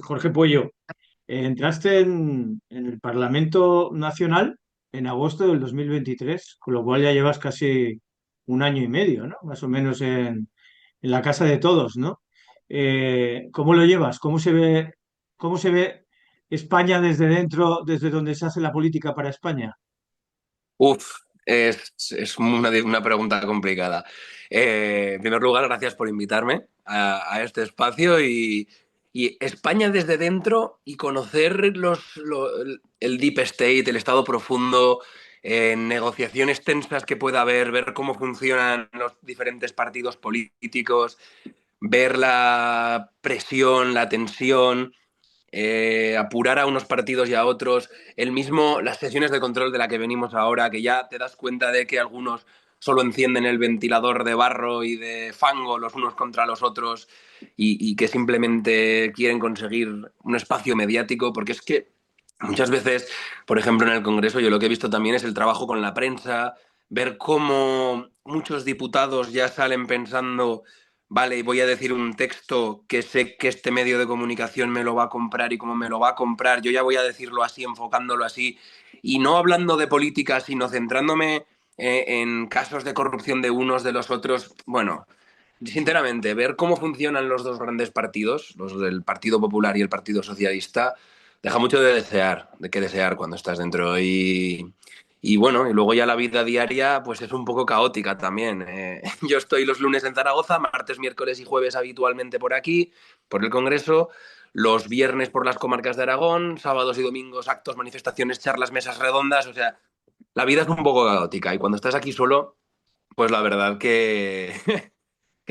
Jorge Puello, entraste en el Parlamento Nacional en agosto del 2023, con lo cual ya llevas casi un año y medio, ¿no? Más o menos en la casa de todos, ¿no? ¿Cómo lo llevas? Cómo se ve España desde dentro, desde donde se hace la política para España? Uf, es una pregunta complicada. En primer lugar, gracias por invitarme a este espacio y España desde dentro y conocer el deep state, el estado profundo, negociaciones tensas que pueda haber, ver cómo funcionan los diferentes partidos políticos, ver la presión, la tensión, apurar a unos partidos y a otros, las sesiones de control de la que venimos ahora, que ya te das cuenta de que algunos solo encienden el ventilador de barro y de fango los unos contra los otros y que simplemente quieren conseguir un espacio mediático, porque es que muchas veces, por ejemplo, en el Congreso, yo lo que he visto también es el trabajo con la prensa, ver cómo muchos diputados ya salen pensando, vale, voy a decir un texto que sé que este medio de comunicación me lo va a comprar y como me lo va a comprar, yo ya voy a decirlo así, enfocándolo así, y no hablando de política, sino centrándome en casos de corrupción de unos, de los otros. Bueno, sinceramente, ver cómo funcionan los dos grandes partidos, los del Partido Popular y el Partido Socialista, deja mucho de qué desear cuando estás dentro. Y bueno, y luego ya la vida diaria pues es un poco caótica también. Yo estoy los lunes en Zaragoza, martes, miércoles y jueves habitualmente por aquí, por el Congreso, los viernes por las comarcas de Aragón, sábados y domingos actos, manifestaciones, charlas, mesas redondas, o sea, la vida es un poco caótica y cuando estás aquí solo, pues la verdad que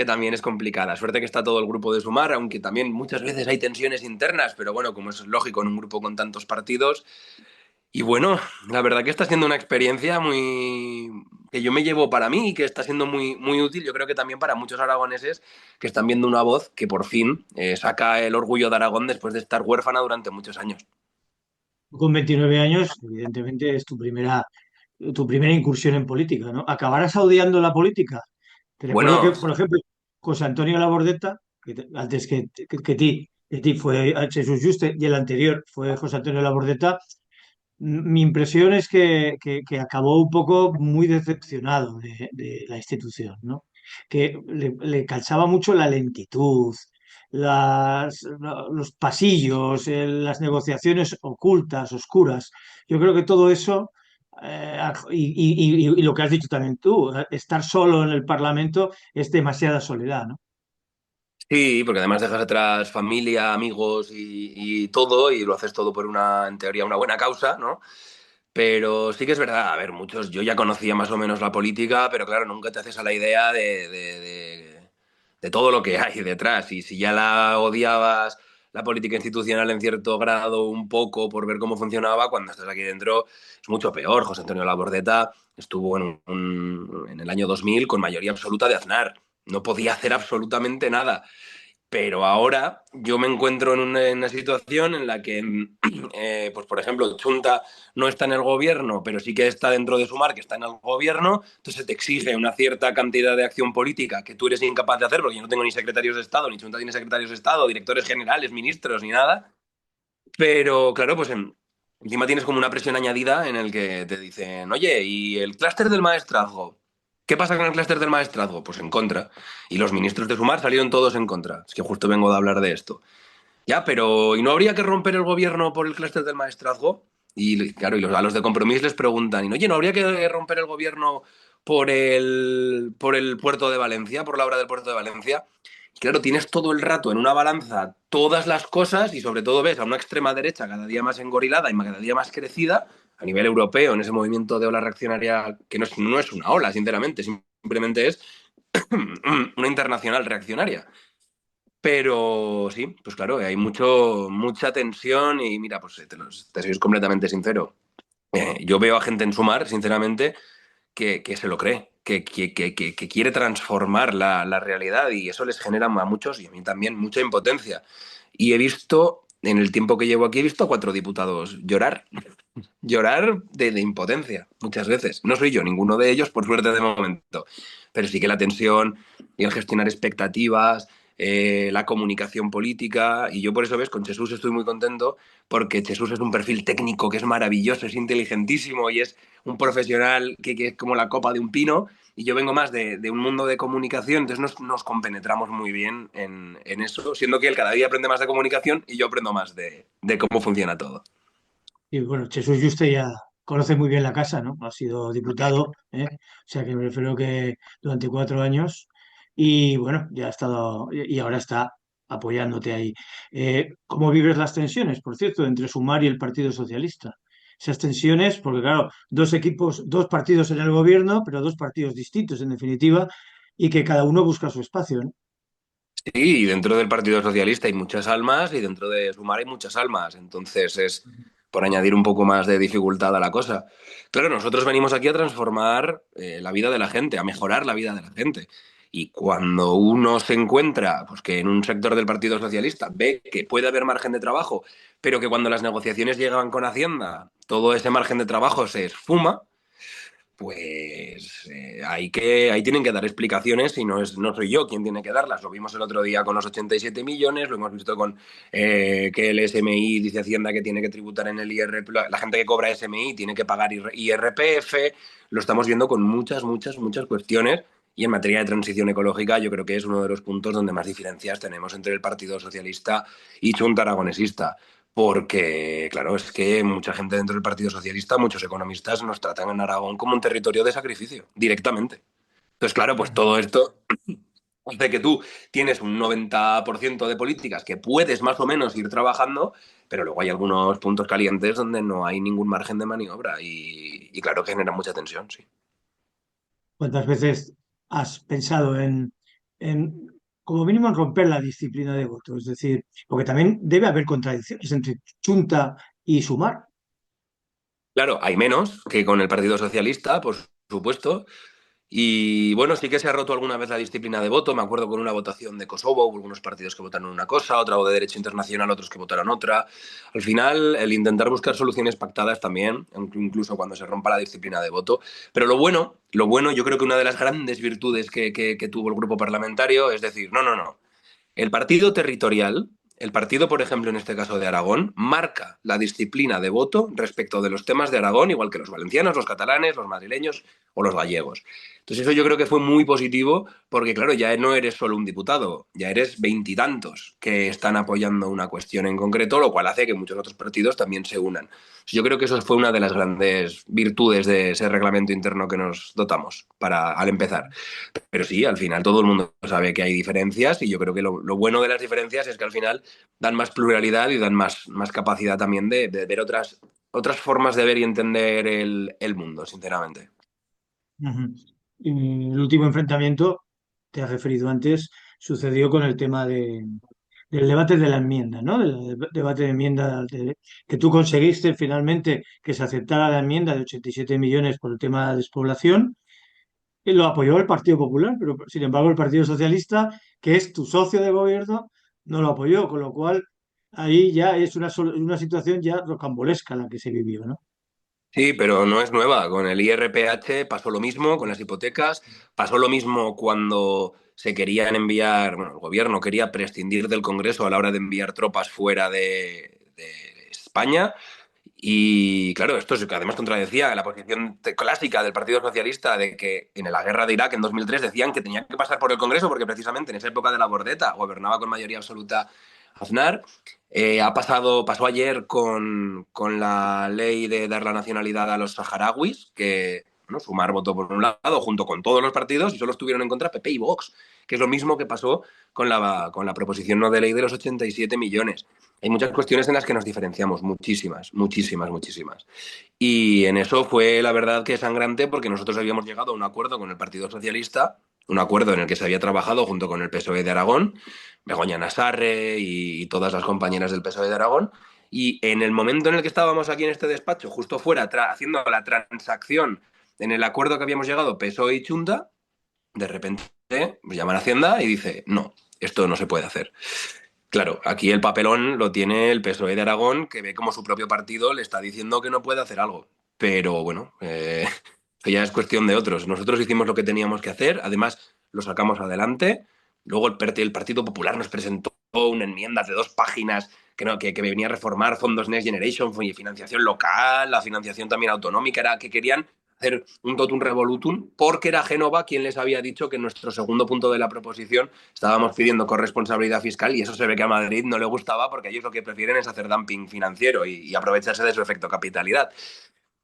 que también es complicada. Suerte que está todo el grupo de Sumar, aunque también muchas veces hay tensiones internas, pero bueno, como es lógico en un grupo con tantos partidos. Y bueno, la verdad que está siendo una experiencia muy que yo me llevo para mí y que está siendo muy, muy útil, yo creo que también para muchos aragoneses que están viendo una voz que por fin saca el orgullo de Aragón después de estar huérfana durante muchos años. Con 29 años, evidentemente, es tu primera incursión en política, ¿no? ¿Acabarás odiando la política? Te recuerdo que, Bueno, por ejemplo, José Antonio Labordeta, antes que ti fue Jesús Yuste y el anterior fue José Antonio Labordeta, mi impresión es que acabó un poco muy decepcionado de la institución, ¿no? Que le cansaba mucho la lentitud, los pasillos, las negociaciones ocultas, oscuras. Yo creo que todo eso, y lo que has dicho también tú, estar solo en el Parlamento es demasiada soledad, ¿no? sí, porque además dejas atrás familia, amigos y todo, y lo haces todo por una, en teoría, una buena causa, ¿no? Pero sí que es verdad, a ver, muchos, yo ya conocía más o menos la política, pero claro, nunca te haces a la idea de todo lo que hay detrás. Y si ya la odiabas, la política institucional en cierto grado, un poco por ver cómo funcionaba, cuando estás aquí dentro es mucho peor. José Antonio Labordeta estuvo en el año 2000 con mayoría absoluta de Aznar. No podía hacer absolutamente nada. Pero ahora yo me encuentro en una situación en la que, pues por ejemplo, Chunta no está en el gobierno, pero sí que está dentro de Sumar, que está en el gobierno, entonces te exige una cierta cantidad de acción política que tú eres incapaz de hacer, porque yo no tengo ni secretarios de Estado, ni Chunta tiene secretarios de Estado, directores generales, ministros, ni nada. Pero claro, pues encima tienes como una presión añadida en el que te dicen, oye, ¿y el clúster del maestrazgo? ¿Qué pasa con el clúster del maestrazgo? Pues en contra. Y los ministros de Sumar salieron todos en contra. Es que justo vengo de hablar de esto. Ya, pero ¿y no habría que romper el gobierno por el clúster del maestrazgo? Y claro, a los de Compromís les preguntan, y oye, ¿no habría que romper el gobierno por el puerto de Valencia, por la obra del puerto de Valencia? Y claro, tienes todo el rato en una balanza todas las cosas y sobre todo ves a una extrema derecha cada día más engorilada y cada día más crecida a nivel europeo en ese movimiento de ola reaccionaria que no es una ola, sinceramente, simplemente es una internacional reaccionaria. Pero sí, pues claro, hay mucha tensión y mira, pues te soy completamente sincero. Yo veo a gente en Sumar, sinceramente, que se lo cree, que quiere transformar la realidad y eso les genera a muchos y a mí también mucha impotencia. Y he visto, en el tiempo que llevo aquí, he visto a cuatro diputados llorar de impotencia muchas veces. No soy yo, ninguno de ellos, por suerte de momento, pero sí que la tensión y el gestionar expectativas, la comunicación política, y yo por eso, ves, con Jesús estoy muy contento, porque Jesús es un perfil técnico que es maravilloso, es inteligentísimo y es un profesional que es como la copa de un pino, y yo vengo más de un mundo de comunicación, entonces nos compenetramos muy bien en eso, siendo que él cada día aprende más de comunicación y yo aprendo más de cómo funciona todo. Y bueno, Jesús Yuste ya conoce muy bien la casa, ¿no? Ha sido diputado, ¿eh? O sea que me refiero que durante 4 años y bueno, ya ha estado y ahora está apoyándote ahí. ¿Cómo vives las tensiones, por cierto, entre Sumar y el Partido Socialista? Esas tensiones, porque claro, dos equipos, dos partidos en el gobierno, pero dos partidos distintos en definitiva, y que cada uno busca su espacio, ¿no? Sí, y dentro del Partido Socialista hay muchas almas y dentro de Sumar hay muchas almas. Entonces es por añadir un poco más de dificultad a la cosa. Claro, nosotros venimos aquí a transformar la vida de la gente, a mejorar la vida de la gente. Y cuando uno se encuentra, pues que en un sector del Partido Socialista ve que puede haber margen de trabajo, pero que cuando las negociaciones llegan con Hacienda, todo ese margen de trabajo se esfuma, pues ahí tienen que dar explicaciones y no soy yo quien tiene que darlas. Lo vimos el otro día con los 87 millones, lo hemos visto con que el SMI dice Hacienda que tiene que tributar en el IRP, la gente que cobra SMI tiene que pagar IRPF, lo estamos viendo con muchas, muchas, muchas cuestiones. Y en materia de transición ecológica yo creo que es uno de los puntos donde más diferencias tenemos entre el Partido Socialista y Junta Aragonesista. Porque, claro, es que mucha gente dentro del Partido Socialista, muchos economistas nos tratan en Aragón como un territorio de sacrificio, directamente. Entonces, claro, pues todo esto hace que tú tienes un 90% de políticas que puedes más o menos ir trabajando, pero luego hay algunos puntos calientes donde no hay ningún margen de maniobra y claro, que genera mucha tensión, sí. ¿Cuántas veces has pensado en, como mínimo, en romper la disciplina de voto? Es decir, porque también debe haber contradicciones entre Junta y Sumar. Claro, hay menos que con el Partido Socialista, por supuesto. Y bueno, sí que se ha roto alguna vez la disciplina de voto. Me acuerdo con una votación de Kosovo, hubo algunos partidos que votaron una cosa, otra o de derecho internacional, otros que votaron otra. Al final, el intentar buscar soluciones pactadas también, incluso cuando se rompa la disciplina de voto. Pero lo bueno, yo creo que una de las grandes virtudes que tuvo el grupo parlamentario es decir, no, no, no. El partido territorial, el partido, por ejemplo, en este caso de Aragón, marca la disciplina de voto respecto de los temas de Aragón, igual que los valencianos, los catalanes, los madrileños o los gallegos. Entonces eso yo creo que fue muy positivo porque, claro, ya no eres solo un diputado, ya eres veintitantos que están apoyando una cuestión en concreto, lo cual hace que muchos otros partidos también se unan. Yo creo que eso fue una de las grandes virtudes de ese reglamento interno que nos dotamos al empezar. Pero sí, al final todo el mundo sabe que hay diferencias y yo creo que lo bueno de las diferencias es que al final dan más pluralidad y dan más capacidad también de ver otras formas de ver y entender el mundo, sinceramente. Ujú. Y el último enfrentamiento, te has referido antes, sucedió con el tema del debate de la enmienda, ¿no? Del debate de enmienda que tú conseguiste finalmente que se aceptara la enmienda de 87 millones por el tema de la despoblación. Y lo apoyó el Partido Popular, pero sin embargo el Partido Socialista, que es tu socio de gobierno, no lo apoyó, con lo cual ahí ya es una situación ya rocambolesca la que se vivió, ¿no? Sí, pero no es nueva. Con el IRPH pasó lo mismo, con las hipotecas, pasó lo mismo cuando se querían enviar, bueno, el gobierno quería prescindir del Congreso a la hora de enviar tropas fuera de España. Y claro, esto es que además contradecía la posición clásica del Partido Socialista de que en la guerra de Irak en 2003 decían que tenía que pasar por el Congreso porque precisamente en esa época de la Bordeta gobernaba con mayoría absoluta Aznar. Pasó ayer con la ley de dar la nacionalidad a los saharauis, que bueno, Sumar votó por un lado junto con todos los partidos y solo estuvieron en contra PP y Vox, que es lo mismo que pasó con la proposición no de ley de los 87 millones. Hay muchas cuestiones en las que nos diferenciamos, muchísimas, muchísimas, muchísimas. Y en eso fue la verdad que sangrante porque nosotros habíamos llegado a un acuerdo con el Partido Socialista, un acuerdo en el que se había trabajado junto con el PSOE de Aragón, Begoña Nassarre y todas las compañeras del PSOE de Aragón. Y en el momento en el que estábamos aquí en este despacho, justo fuera, haciendo la transacción en el acuerdo que habíamos llegado PSOE y Junta, de repente llaman a Hacienda y dice, no, esto no se puede hacer. Claro, aquí el papelón lo tiene el PSOE de Aragón, que ve como su propio partido le está diciendo que no puede hacer algo. Pero bueno, eso ya es cuestión de otros. Nosotros hicimos lo que teníamos que hacer, además lo sacamos adelante Luego el Partido Popular nos presentó una enmienda de 2 páginas que venía a reformar fondos Next Generation, financiación local, la financiación también autonómica, era que querían hacer un totum revolutum, porque era Génova quien les había dicho que en nuestro segundo punto de la proposición estábamos pidiendo corresponsabilidad fiscal, y eso se ve que a Madrid no le gustaba, porque ellos lo que prefieren es hacer dumping financiero y aprovecharse de su efecto capitalidad.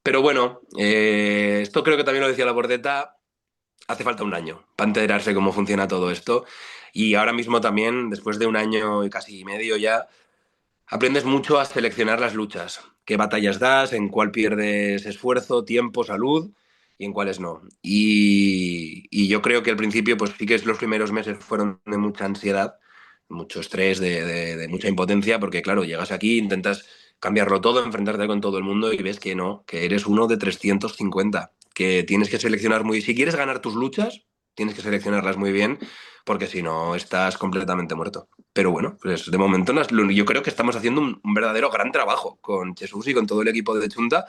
Pero bueno, esto creo que también lo decía la Bordeta, hace falta un año para enterarse cómo funciona todo esto. Y ahora mismo también, después de un año y casi medio ya, aprendes mucho a seleccionar las luchas. Qué batallas das, en cuál pierdes esfuerzo, tiempo, salud y en cuáles no. Y yo creo que al principio, pues sí que los primeros meses fueron de mucha ansiedad, mucho estrés, de mucha impotencia, porque claro, llegas aquí, intentas cambiarlo todo, enfrentarte con todo el mundo y ves que no, que eres uno de 350, que tienes que seleccionar muy... Si quieres ganar tus luchas, tienes que seleccionarlas muy bien, porque si no, estás completamente muerto. Pero bueno, pues de momento yo creo que estamos haciendo un verdadero gran trabajo con Jesús y con todo el equipo de Chunta,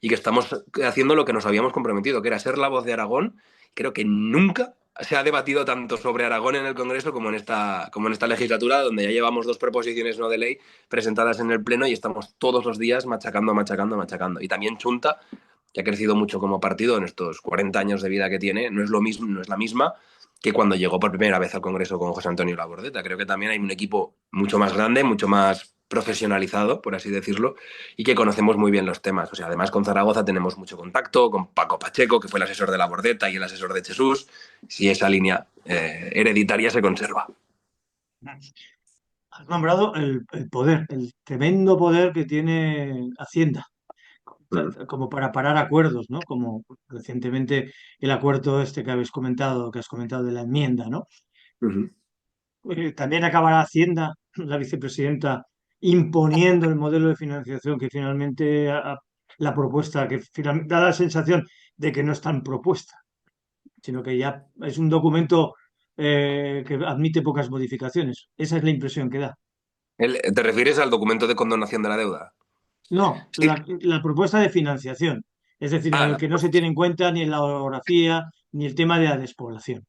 y que estamos haciendo lo que nos habíamos comprometido, que era ser la voz de Aragón. Creo que nunca se ha debatido tanto sobre Aragón en el Congreso como en esta legislatura, donde ya llevamos 2 proposiciones no de ley presentadas en el Pleno y estamos todos los días machacando, machacando, machacando. Y también Chunta, que ha crecido mucho como partido en estos 40 años de vida que tiene, no es lo mismo, no es la misma que cuando llegó por primera vez al Congreso con José Antonio Labordeta. Creo que también hay un equipo mucho más grande, mucho más profesionalizado, por así decirlo, y que conocemos muy bien los temas. O sea, además con Zaragoza tenemos mucho contacto, con Paco Pacheco, que fue el asesor de Labordeta y el asesor de Jesús, si esa línea hereditaria se conserva. Has nombrado el poder, el tremendo poder que tiene Hacienda, Mm. como para parar acuerdos, ¿no? Como recientemente el acuerdo este que habéis comentado, que has comentado de la enmienda, ¿no? Uh -huh. También acabará Hacienda, la vicepresidenta, imponiendo el modelo de financiación que finalmente la propuesta, que da la sensación de que no es tan propuesta, sino que ya es un documento que admite pocas modificaciones. Esa es la impresión que da. ¿Te refieres al documento de condonación de la deuda? No, Sí. la propuesta de financiación, es decir, en Ah, el que no se tiene en cuenta ni la orografía ni el tema de la despoblación.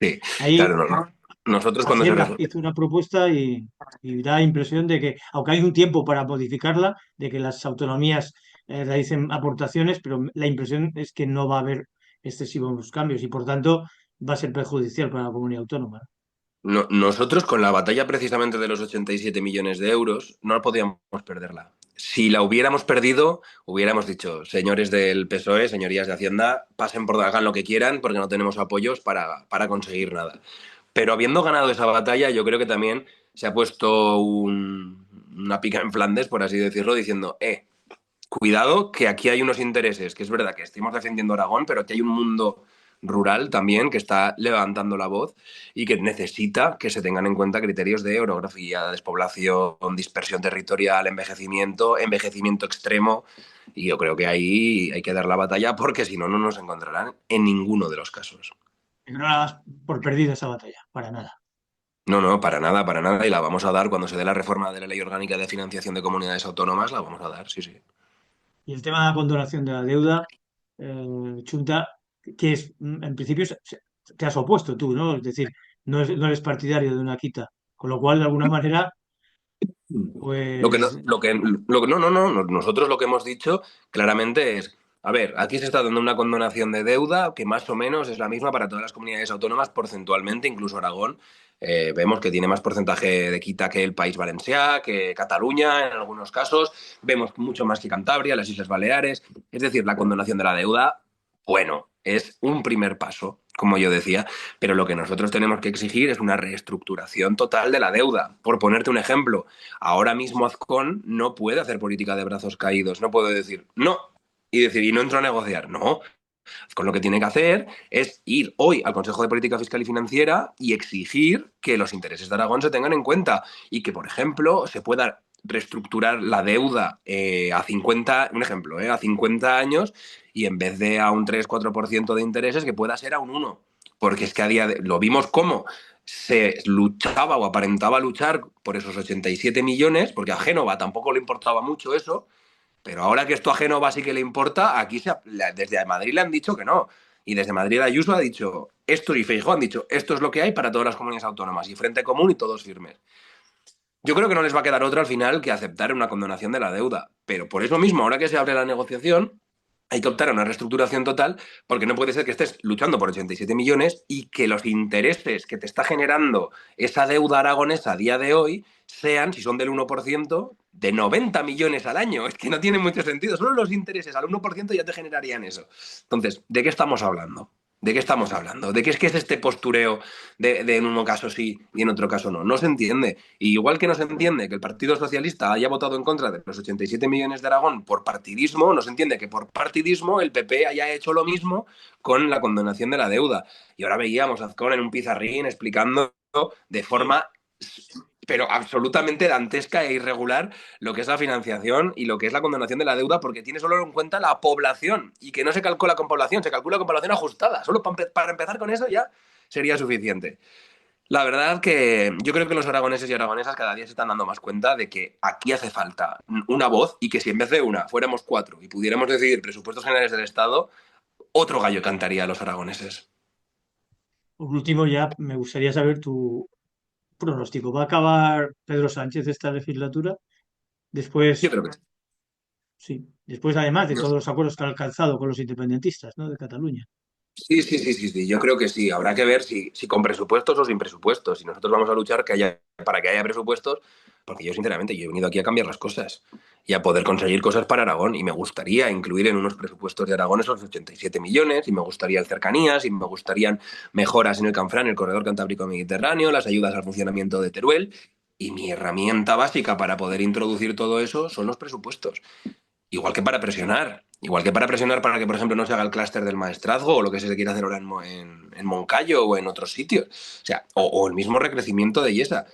sí, claro, Ahí no. Nosotros cuando se... Hacienda hizo una propuesta y da impresión de que, aunque hay un tiempo para modificarla, de que las autonomías realicen aportaciones, pero la impresión es que no va a haber excesivos cambios y por tanto va a ser perjudicial para la comunidad autónoma. Nosotros con la batalla precisamente de los 87 millones de euros no podíamos perderla. Si la hubiéramos perdido, hubiéramos dicho, señores del PSOE, señorías de Hacienda, pasen por hagan lo que quieran porque no tenemos apoyos para conseguir nada. Pero habiendo ganado esa batalla, yo creo que también se ha puesto una pica en Flandes, por así decirlo, diciendo, cuidado que aquí hay unos intereses, que es verdad que estamos defendiendo Aragón, pero que hay un mundo rural también que está levantando la voz y que necesita que se tengan en cuenta criterios de orografía, despoblación, dispersión territorial, envejecimiento, envejecimiento extremo. Y yo creo que ahí hay que dar la batalla, porque si no, no nos encontrarán en ninguno de los casos. No la das por perdida esa batalla, para nada. No, no, para nada, para nada. Y la vamos a dar cuando se dé la reforma de la Ley Orgánica de Financiación de Comunidades Autónomas, la vamos a dar, sí, sí. Y el tema de la condonación de la deuda, Chunta, que es, en principio te has opuesto tú, ¿no? Es decir, no eres partidario de una quita, con lo cual, de alguna manera, Lo que no, pues no, no, no, nosotros lo que hemos dicho claramente es, a ver, aquí se está dando una condonación de deuda que más o menos es la misma para todas las comunidades autónomas porcentualmente, incluso Aragón. Vemos que tiene más porcentaje de quita que el País Valencià, que Cataluña en algunos casos, vemos mucho más que Cantabria, las Islas Baleares. Es decir, la condonación de la deuda, bueno, es un primer paso, como yo decía, pero lo que nosotros tenemos que exigir es una reestructuración total de la deuda. Por ponerte un ejemplo, ahora mismo Azcón no puede hacer política de brazos caídos, no puede decir no y decir y no entro a negociar, no. Azcón lo que tiene que hacer es ir hoy al Consejo de Política Fiscal y Financiera y exigir que los intereses de Aragón se tengan en cuenta y que, por ejemplo, se pueda reestructurar la deuda a 50, un ejemplo, a 50 años, y en vez de a un 3-4% de intereses, que pueda ser a un 1. Porque es que lo vimos como se luchaba o aparentaba luchar por esos 87 millones, porque a Génova tampoco le importaba mucho eso, pero ahora que esto a Génova sí que le importa, aquí desde Madrid le han dicho que no. Y desde Madrid Ayuso ha dicho esto y Feijóo han dicho esto es lo que hay para todas las comunidades autónomas y Frente Común y todos firmes. Yo creo que no les va a quedar otra al final que aceptar una condonación de la deuda. Pero por eso mismo, ahora que se abre la negociación, hay que optar a una reestructuración total porque no puede ser que estés luchando por 87 millones y que los intereses que te está generando esa deuda aragonesa a día de hoy sean, si son del 1%, de 90 millones al año. Es que no tiene mucho sentido. Solo los intereses al 1% ya te generarían eso. Entonces, ¿de qué estamos hablando? ¿De qué estamos hablando? ¿De qué es este postureo de en un caso sí y en otro caso no? No se entiende. Y igual que no se entiende que el Partido Socialista haya votado en contra de los 87 millones de Aragón por partidismo, no se entiende que por partidismo el PP haya hecho lo mismo con la condonación de la deuda. Y ahora veíamos a Azcón en un pizarrín explicando de forma pero absolutamente dantesca e irregular lo que es la financiación y lo que es la condonación de la deuda, porque tiene solo en cuenta la población y que no se calcula con población, se calcula con población ajustada. Solo para empezar con eso ya sería suficiente. La verdad que yo creo que los aragoneses y aragonesas cada día se están dando más cuenta de que aquí hace falta una voz y que si en vez de una fuéramos cuatro y pudiéramos decidir presupuestos generales del Estado, otro gallo cantaría a los aragoneses. Por último, ya me gustaría saber tu pronóstico. ¿Va a acabar Pedro Sánchez esta legislatura? Yo Después, creo que sí, después además de no. todos los acuerdos que ha alcanzado con los independentistas, ¿no? De Cataluña. Sí, sí, sí, sí, sí, yo creo que sí. Habrá que ver si con presupuestos o sin presupuestos. Y nosotros vamos a luchar para que haya presupuestos, porque yo sinceramente yo he venido aquí a cambiar las cosas y a poder conseguir cosas para Aragón. Y me gustaría incluir en unos presupuestos de Aragón esos 87 millones, y me gustaría el cercanías, y me gustarían mejoras en el Canfrán, el corredor cantábrico mediterráneo, las ayudas al funcionamiento de Teruel. Y mi herramienta básica para poder introducir todo eso son los presupuestos. Igual que para presionar para que, por ejemplo, no se haga el clúster del maestrazgo o lo que se quiere hacer ahora en Moncayo o en otros sitios. O sea, o el mismo recrecimiento de Yesa.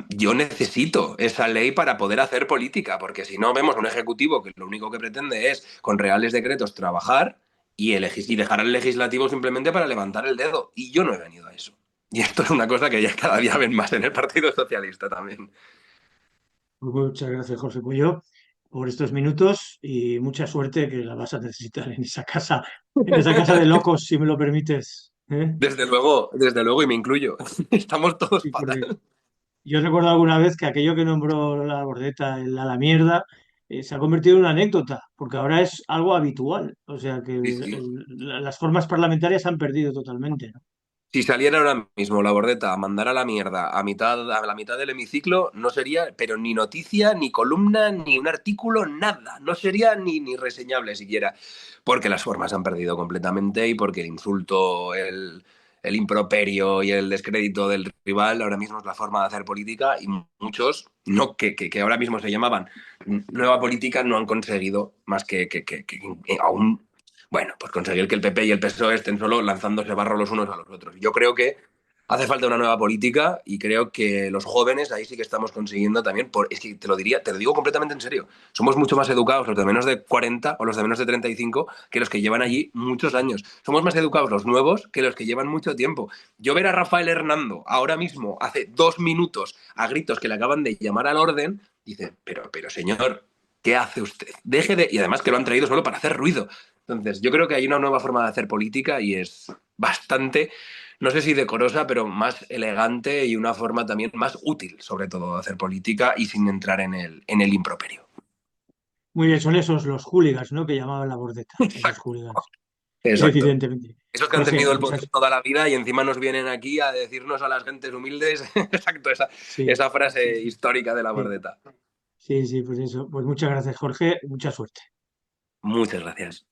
Yo necesito esa ley para poder hacer política, porque si no vemos un ejecutivo que lo único que pretende es, con reales decretos, trabajar y dejar al legislativo simplemente para levantar el dedo. Y yo no he venido a eso. Y esto es una cosa que ya cada día ven más en el Partido Socialista también. Pues muchas gracias, José Puello, por estos minutos y mucha suerte que la vas a necesitar en esa casa de locos, si me lo permites. ¿Eh? Desde luego, y me incluyo. Estamos todos Sí, porque fatal. yo recuerdo alguna vez que aquello que nombró la Bordeta, el a la mierda, se ha convertido en una anécdota, porque ahora es algo habitual. O sea que Sí, sí. las formas parlamentarias se han perdido totalmente, ¿no? Si saliera ahora mismo la Bordeta a mandar a la mierda a la mitad del hemiciclo, no sería, pero ni noticia, ni columna, ni un artículo, nada. No sería ni reseñable siquiera. Porque las formas se han perdido completamente y porque el insulto, el improperio y el descrédito del rival ahora mismo es la forma de hacer política y muchos, no, que ahora mismo se llamaban nueva política, no han conseguido más que aún bueno, pues conseguir que el PP y el PSOE estén solo lanzándose barro los unos a los otros. Yo creo que hace falta una nueva política y creo que los jóvenes ahí sí que estamos consiguiendo también, es que te lo diría, te lo digo completamente en serio, somos mucho más educados los de menos de 40 o los de menos de 35 que los que llevan allí muchos años. Somos más educados los nuevos que los que llevan mucho tiempo. Yo ver a Rafael Hernando ahora mismo, hace 2 minutos, a gritos que le acaban de llamar al orden, dice, pero señor, ¿qué hace usted? Deje de... Y además que lo han traído solo para hacer ruido. Entonces, yo creo que hay una nueva forma de hacer política y es bastante, no sé si decorosa, pero más elegante y una forma también más útil, sobre todo, de hacer política y sin entrar en el improperio. Muy bien, son esos los hooligans, ¿no? Que llamaban la Bordeta, esos Exacto. hooligans, Exacto. evidentemente. Esos que han Jorge, tenido el poder muchas, toda la vida y encima nos vienen aquí a decirnos a las gentes humildes, exacto, esa, sí, esa frase histórica de la sí, bordeta. sí, sí, pues eso. Pues muchas gracias, Jorge, mucha suerte. Muchas gracias.